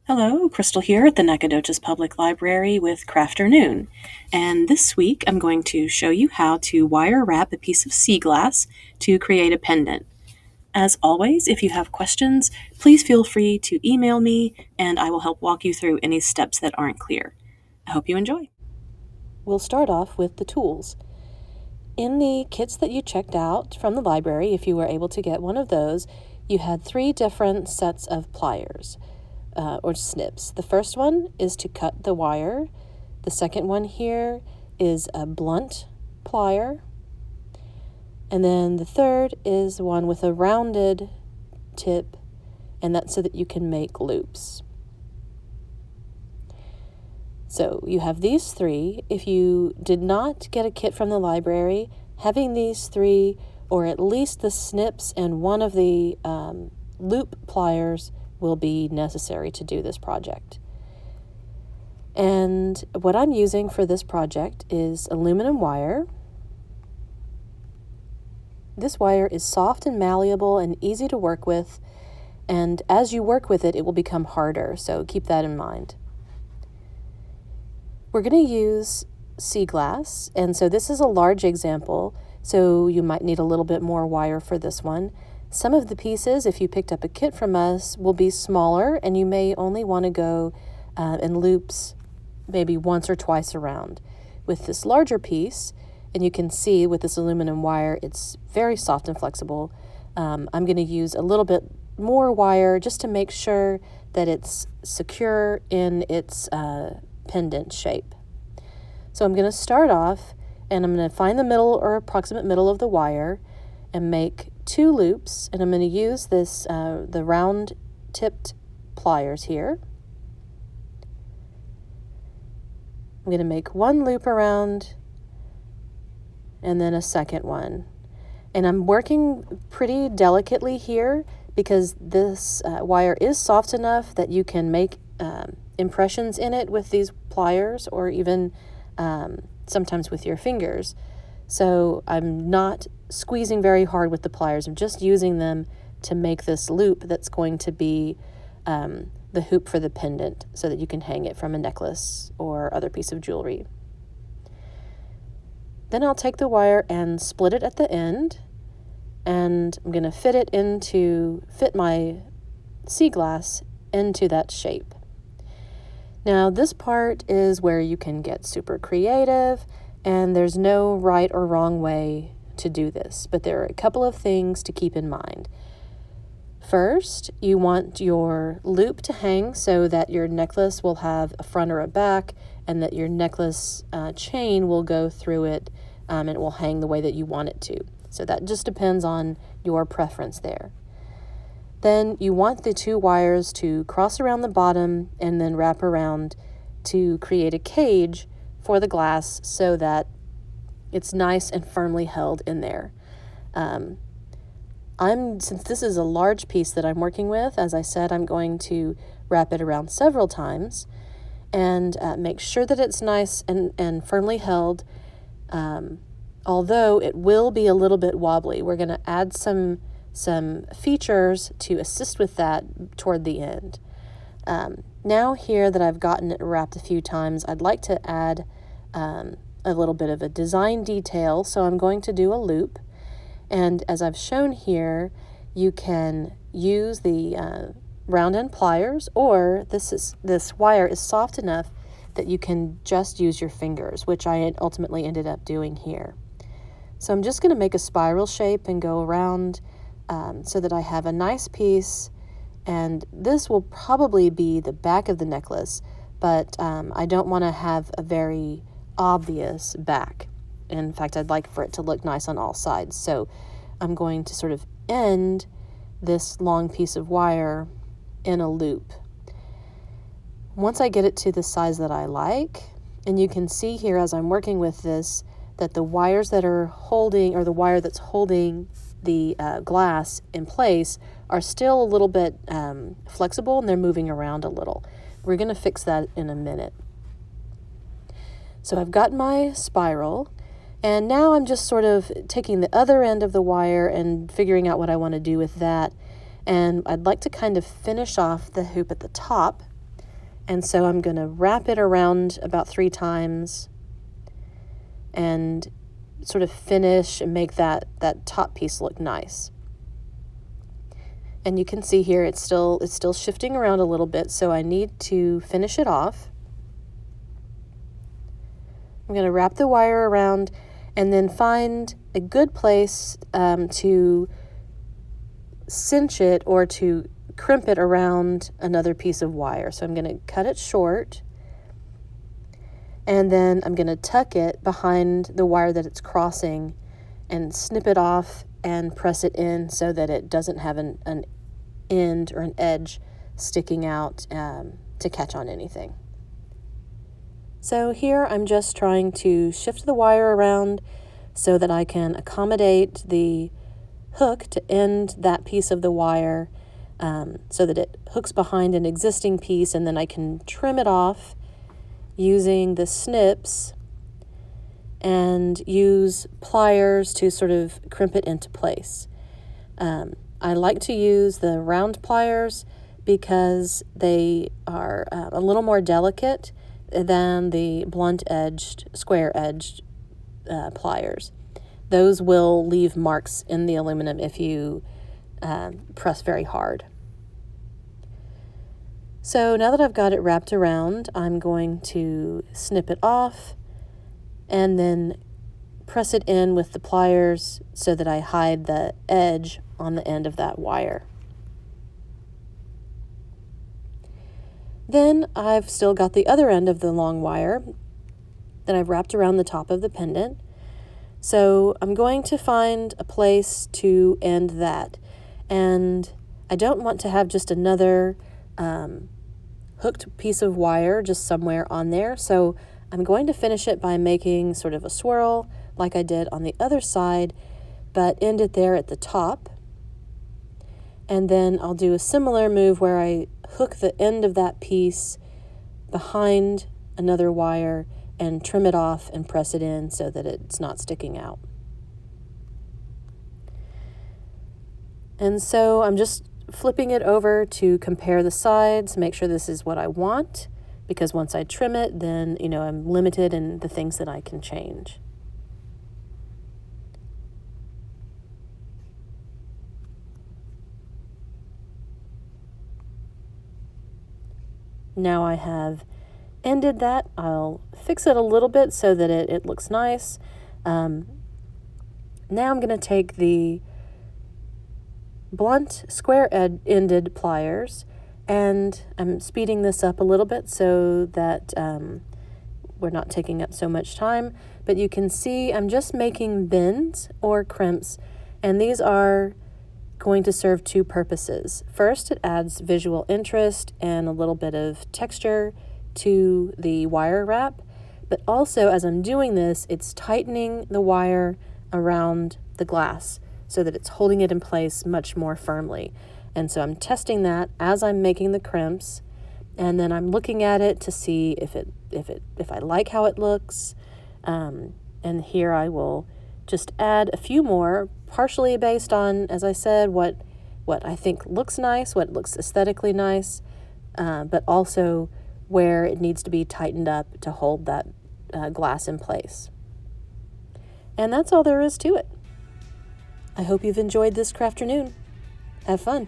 Hello, Crystal here at the Nacogdoches Public Library with Crafternoon. And this week I'm going to show you how to wire wrap a piece of sea glass to create a pendant. As always, if you have questions, please feel free to email me and I will help walk you through any steps that aren't clear. I hope you enjoy. We'll start off with the tools. In the kits that you checked out from the library, if you were able to get one of those, you had 3 different sets of pliers. Or snips. The first one is to cut the wire. The second one here is a blunt plier. And then the third is one with a rounded tip, and that's so that you can make loops. So you have these 3. If you did not get a kit from the library, having these 3, or at least the snips and one of the loop pliers, will be necessary to do this project. And what I'm using for this project is aluminum wire. This wire is soft and malleable and easy to work with, and as you work with it, it will become harder, so keep that in mind. We're going to use sea glass, and so this is a large example, so you might need a little bit more wire for this one. Some of the pieces, if you picked up a kit from us, will be smaller, and you may only want to go in loops maybe once or twice around. With this larger piece, and you can see with this aluminum wire, it's very soft and flexible. I'm going to use a little bit more wire just to make sure that it's secure in its pendant shape. So I'm going to start off, and I'm going to find the middle or approximate middle of the wire and make 2 loops, and I'm going to use this the round tipped pliers here. I'm going to make 1 loop around and then a second one. And I'm working pretty delicately here because this wire is soft enough that you can make impressions in it with these pliers, or even sometimes with your fingers. So I'm not squeezing very hard with the pliers. I'm just using them to make this loop that's going to be the hoop for the pendant, so that you can hang it from a necklace or other piece of jewelry. Then I'll take the wire and split it at the end, and I'm going to fit my sea glass into that shape. Now this part is where you can get super creative, and there's no right or wrong way to do this, but there are a couple of things to keep in mind. First, you want your loop to hang so that your necklace will have a front or a back, and that your necklace chain will go through it, and it will hang the way that you want it to. So that just depends on your preference there. Then you want the 2 wires to cross around the bottom and then wrap around to create a cage for the glass so that it's nice and firmly held in there. Since this is a large piece that I'm working with, as I said, I'm going to wrap it around several times and make sure that it's nice and firmly held, although it will be a little bit wobbly. We're going to add some features to assist with that toward the end. Now here that I've gotten it wrapped a few times, I'd like to add a little bit of a design detail, so I'm going to do a loop. And as I've shown here, you can use the round end pliers, or this wire is soft enough that you can just use your fingers, which I ultimately ended up doing here. So I'm just going to make a spiral shape and go around so that I have a nice piece, and this will probably be the back of the necklace, but I don't want to have a very obvious back. In fact, I'd like for it to look nice on all sides, so I'm going to sort of end this long piece of wire in a loop. Once I get it to the size that I like, and you can see here as I'm working with this that the wires that are holding, or the wire that's holding the glass in place, are still a little bit flexible, and they're moving around a little. We're going to fix that in a minute. So I've got my spiral, and now I'm just sort of taking the other end of the wire and figuring out what I want to do with that. And I'd like to kind of finish off the hoop at the top. And so I'm going to wrap it around about 3 times and sort of finish and make that top piece look nice. And you can see here it's still shifting around a little bit, so I need to finish it off. I'm going to wrap the wire around and then find a good place to cinch it or to crimp it around another piece of wire. So I'm going to cut it short, and then I'm going to tuck it behind the wire that it's crossing and snip it off and press it in so that it doesn't have an end or an edge sticking out to catch on anything. So here I'm just trying to shift the wire around so that I can accommodate the hook to end that piece of the wire so that it hooks behind an existing piece, and then I can trim it off using the snips and use pliers to sort of crimp it into place. I like to use the round pliers because they are a little more delicate than the blunt-edged, square-edged pliers. Those will leave marks in the aluminum if you press very hard. So now that I've got it wrapped around, I'm going to snip it off and then press it in with the pliers so that I hide the edge on the end of that wire. Then I've still got the other end of the long wire that I've wrapped around the top of the pendant. So I'm going to find a place to end that. And I don't want to have just another hooked piece of wire just somewhere on there. So I'm going to finish it by making sort of a swirl like I did on the other side, but end it there at the top. And then I'll do a similar move where I hook the end of that piece behind another wire and trim it off and press it in so that it's not sticking out. And so I'm just flipping it over to compare the sides, make sure this is what I want, because once I trim it, then, I'm limited in the things that I can change. Now I have ended that. I'll fix it a little bit so that it looks nice. Now I'm going to take the blunt square-ended pliers, and I'm speeding this up a little bit so that we're not taking up so much time. But you can see I'm just making bends or crimps, and these are going to serve 2 purposes. First, it adds visual interest and a little bit of texture to the wire wrap, but also as I'm doing this, it's tightening the wire around the glass so that it's holding it in place much more firmly. And so I'm testing that as I'm making the crimps, and then I'm looking at it to see if I like how it looks. And here I will just add a few more, partially based on, as I said, what I think looks nice, what looks aesthetically nice, but also where it needs to be tightened up to hold that glass in place. And that's all there is to it. I hope you've enjoyed this Crafternoon. Have fun.